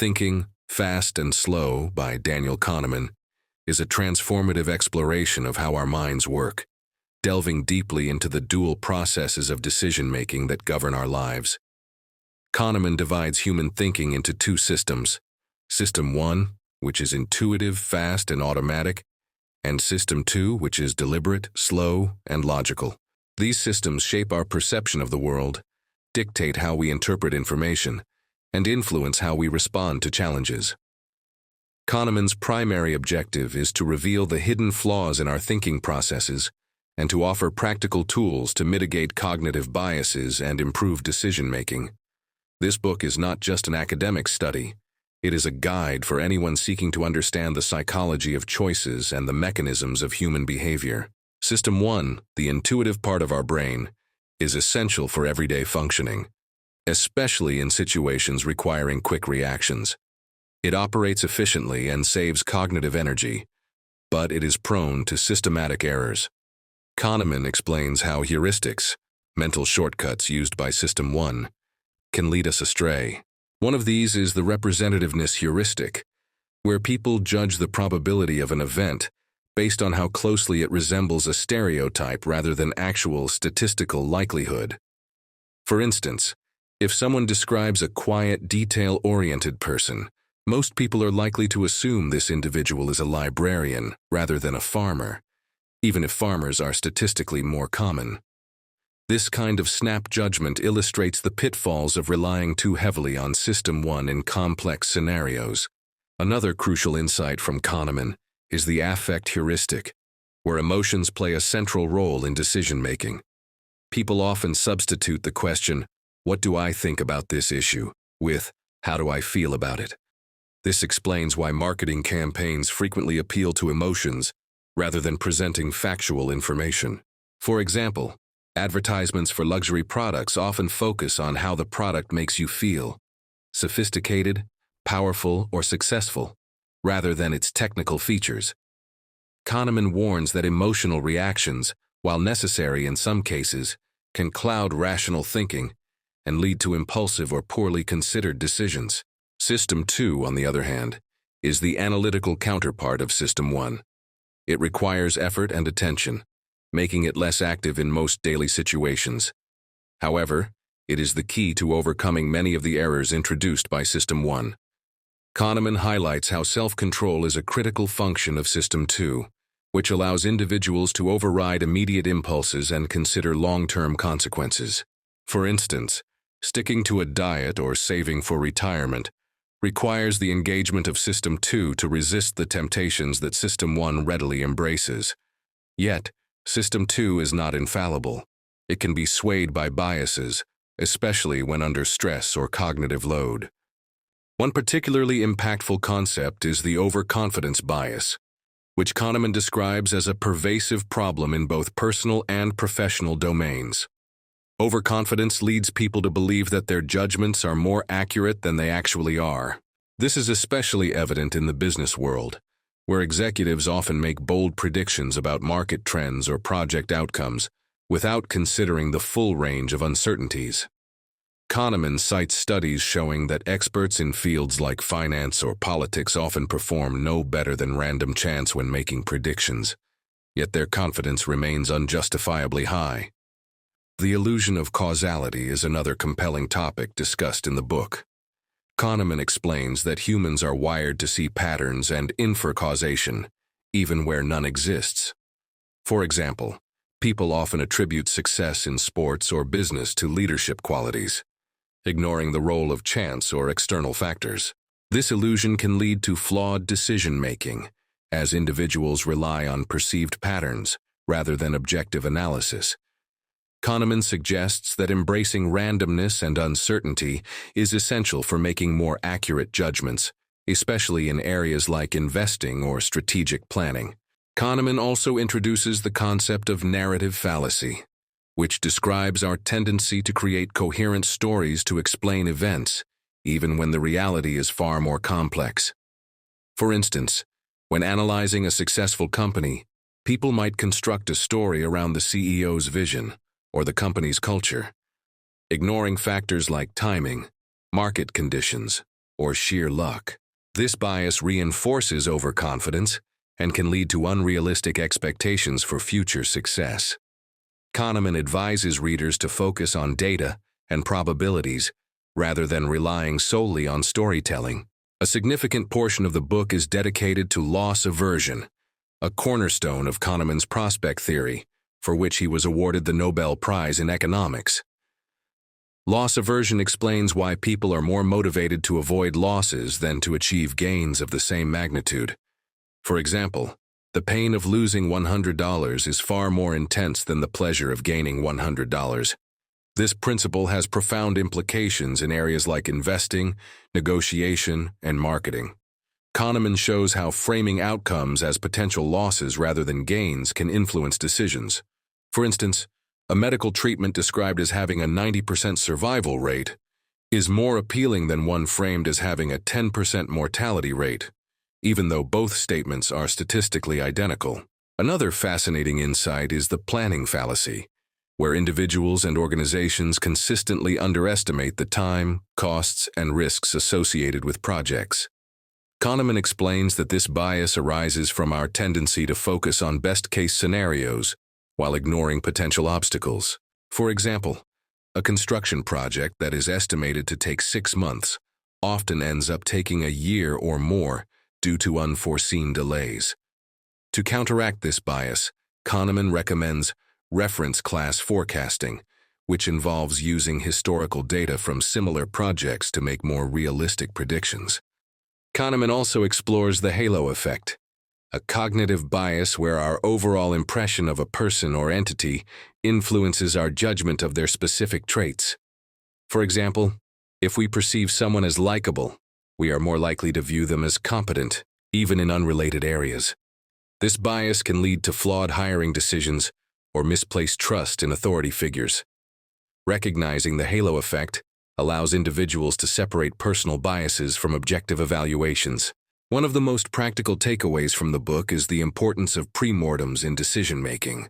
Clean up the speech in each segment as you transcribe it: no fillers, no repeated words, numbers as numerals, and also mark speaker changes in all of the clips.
Speaker 1: Thinking, Fast and Slow by Daniel Kahneman is a transformative exploration of how our minds work, delving deeply into the dual processes of decision-making that govern our lives. Kahneman divides human thinking into two systems: System 1, which is intuitive, fast, and automatic, and System 2, which is deliberate, slow, and logical. These systems shape our perception of the world, dictate how we interpret information, and influence how we respond to challenges. Kahneman's primary objective is to reveal the hidden flaws in our thinking processes and to offer practical tools to mitigate cognitive biases and improve decision-making. This book is not just an academic study. It is a guide for anyone seeking to understand the psychology of choices and the mechanisms of human behavior. System 1, the intuitive part of our brain, is essential for everyday functioning, especially in situations requiring quick reactions. It operates efficiently and saves cognitive energy, but it is prone to systematic errors. Kahneman explains how heuristics, mental shortcuts used by System 1, can lead us astray. One of these is the representativeness heuristic, where people judge the probability of an event based on how closely it resembles a stereotype rather than actual statistical likelihood. For instance, if someone describes a quiet, detail-oriented person, most people are likely to assume this individual is a librarian rather than a farmer, even if farmers are statistically more common. This kind of snap judgment illustrates the pitfalls of relying too heavily on System 1 in complex scenarios. Another crucial insight from Kahneman is the affect heuristic, where emotions play a central role in decision-making. People often substitute the question, "What do I think about this issue?" with, "How do I feel about it?" This explains why marketing campaigns frequently appeal to emotions rather than presenting factual information. For example, advertisements for luxury products often focus on how the product makes you feel, sophisticated, powerful, or successful, rather than its technical features. Kahneman warns that emotional reactions, while necessary in some cases, can cloud rational thinking and lead to impulsive or poorly considered decisions. System 2, on the other hand, is the analytical counterpart of System 1. It requires effort and attention, making it less active in most daily situations. However, it is the key to overcoming many of the errors introduced by System 1. Kahneman highlights how self-control is a critical function of System 2, which allows individuals to override immediate impulses and consider long-term consequences. For instance, sticking to a diet or saving for retirement requires the engagement of System 2 to resist the temptations that System 1 readily embraces. Yet, System 2 is not infallible. It can be swayed by biases, especially when under stress or cognitive load. One particularly impactful concept is the overconfidence bias, which Kahneman describes as a pervasive problem in both personal and professional domains. Overconfidence leads people to believe that their judgments are more accurate than they actually are. This is especially evident in the business world, where executives often make bold predictions about market trends or project outcomes without considering the full range of uncertainties. Kahneman cites studies showing that experts in fields like finance or politics often perform no better than random chance when making predictions, yet their confidence remains unjustifiably high. The illusion of causality is another compelling topic discussed in the book. Kahneman explains that humans are wired to see patterns and infer causation, even where none exists. For example, people often attribute success in sports or business to leadership qualities, ignoring the role of chance or external factors. This illusion can lead to flawed decision-making, as individuals rely on perceived patterns rather than objective analysis. Kahneman suggests that embracing randomness and uncertainty is essential for making more accurate judgments, especially in areas like investing or strategic planning. Kahneman also introduces the concept of narrative fallacy, which describes our tendency to create coherent stories to explain events, even when the reality is far more complex. For instance, when analyzing a successful company, people might construct a story around the CEO's vision or the company's culture, ignoring factors like timing, market conditions, or sheer luck. This bias reinforces overconfidence and can lead to unrealistic expectations for future success. Kahneman advises readers to focus on data and probabilities rather than relying solely on storytelling. A significant portion of the book is dedicated to loss aversion, a cornerstone of Kahneman's prospect theory, for which he was awarded the Nobel Prize in Economics. Loss aversion explains why people are more motivated to avoid losses than to achieve gains of the same magnitude. For example, the pain of losing $100 is far more intense than the pleasure of gaining $100. This principle has profound implications in areas like investing, negotiation, and marketing. Kahneman shows how framing outcomes as potential losses rather than gains can influence decisions. For instance, a medical treatment described as having a 90% survival rate is more appealing than one framed as having a 10% mortality rate, even though both statements are statistically identical. Another fascinating insight is the planning fallacy, where individuals and organizations consistently underestimate the time, costs, and risks associated with projects. Kahneman explains that this bias arises from our tendency to focus on best-case scenarios while ignoring potential obstacles. For example, a construction project that is estimated to take 6 months often ends up taking a year or more due to unforeseen delays. To counteract this bias, Kahneman recommends reference class forecasting, which involves using historical data from similar projects to make more realistic predictions. Kahneman also explores the halo effect, a cognitive bias where our overall impression of a person or entity influences our judgment of their specific traits. For example, if we perceive someone as likable, we are more likely to view them as competent, even in unrelated areas. This bias can lead to flawed hiring decisions or misplaced trust in authority figures. Recognizing the halo effect allows individuals to separate personal biases from objective evaluations. One of the most practical takeaways from the book is the importance of premortems in decision-making.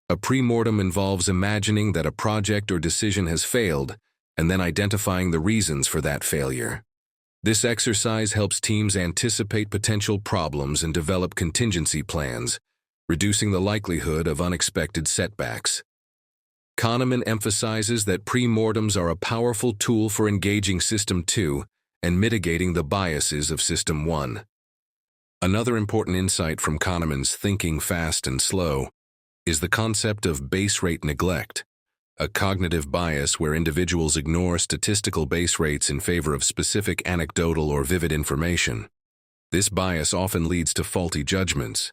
Speaker 1: A premortem involves imagining that a project or decision has failed and then identifying the reasons for that failure. This exercise helps teams anticipate potential problems and develop contingency plans, reducing the likelihood of unexpected setbacks. Kahneman emphasizes that premortems are a powerful tool for engaging System 2 and mitigating the biases of System 1. Another important insight from Kahneman's Thinking Fast and Slow is the concept of base rate neglect, a cognitive bias where individuals ignore statistical base rates in favor of specific anecdotal or vivid information. This bias often leads to faulty judgments,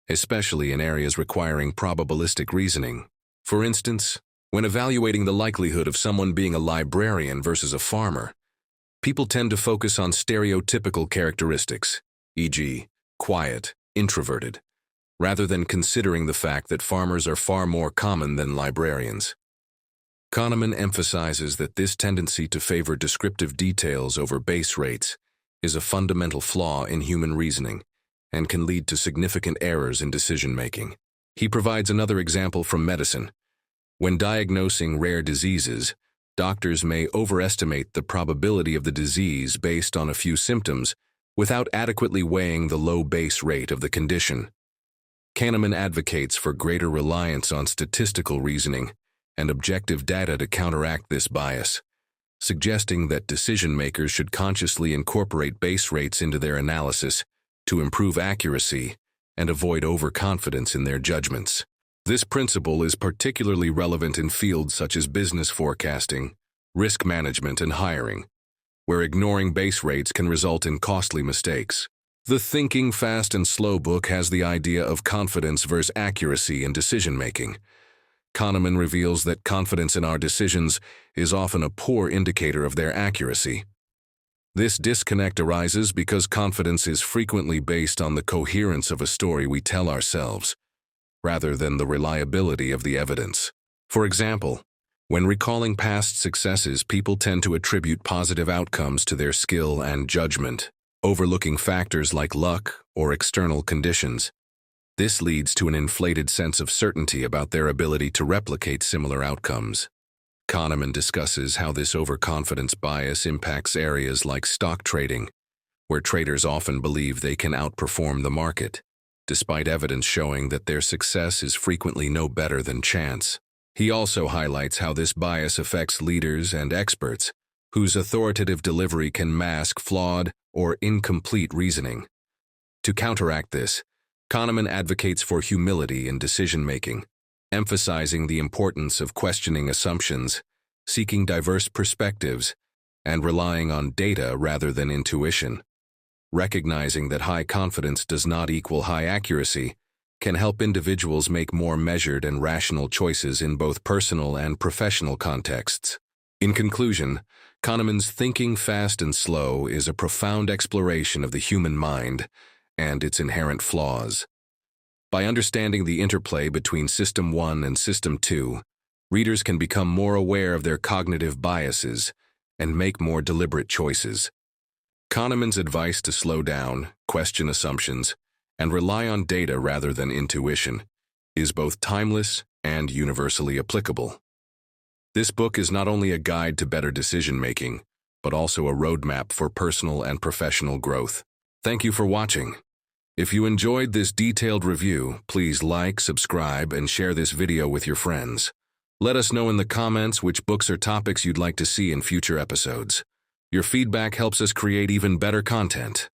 Speaker 1: especially in areas requiring probabilistic reasoning. For instance, when evaluating the likelihood of someone being a librarian versus a farmer, people tend to focus on stereotypical characteristics, e.g., quiet, introverted, rather than considering the fact that farmers are far more common than librarians. Kahneman emphasizes that this tendency to favor descriptive details over base rates is a fundamental flaw in human reasoning and can lead to significant errors in decision-making. He provides another example from medicine. When diagnosing rare diseases, doctors may overestimate the probability of the disease based on a few symptoms without adequately weighing the low base rate of the condition. Kahneman advocates for greater reliance on statistical reasoning and objective data to counteract this bias, suggesting that decision-makers should consciously incorporate base rates into their analysis to improve accuracy and avoid overconfidence in their judgments. This principle is particularly relevant in fields such as business forecasting, risk management, and hiring, where ignoring base rates can result in costly mistakes. The Thinking Fast and Slow book has the idea of confidence versus accuracy in decision-making. Kahneman reveals that confidence in our decisions is often a poor indicator of their accuracy. This disconnect arises because confidence is frequently based on the coherence of a story we tell ourselves, rather than the reliability of the evidence. For example, when recalling past successes, people tend to attribute positive outcomes to their skill and judgment, overlooking factors like luck or external conditions. This leads to an inflated sense of certainty about their ability to replicate similar outcomes. Kahneman discusses how this overconfidence bias impacts areas like stock trading, where traders often believe they can outperform the market, despite evidence showing that their success is frequently no better than chance. He also highlights how this bias affects leaders and experts, whose authoritative delivery can mask flawed or incomplete reasoning. To counteract this, Kahneman advocates for humility in decision-making, emphasizing the importance of questioning assumptions, seeking diverse perspectives, and relying on data rather than intuition. Recognizing that high confidence does not equal high accuracy can help individuals make more measured and rational choices in both personal and professional contexts. In conclusion, Kahneman's Thinking Fast and Slow is a profound exploration of the human mind and its inherent flaws. By understanding the interplay between System 1 and System 2, readers can become more aware of their cognitive biases and make more deliberate choices. Kahneman's advice to slow down, question assumptions, and rely on data rather than intuition is both timeless and universally applicable. This book is not only a guide to better decision-making, but also a roadmap for personal and professional growth. Thank you for watching. If you enjoyed this detailed review, please like, subscribe, and share this video with your friends. Let us know in the comments which books or topics you'd like to see in future episodes. Your feedback helps us create even better content.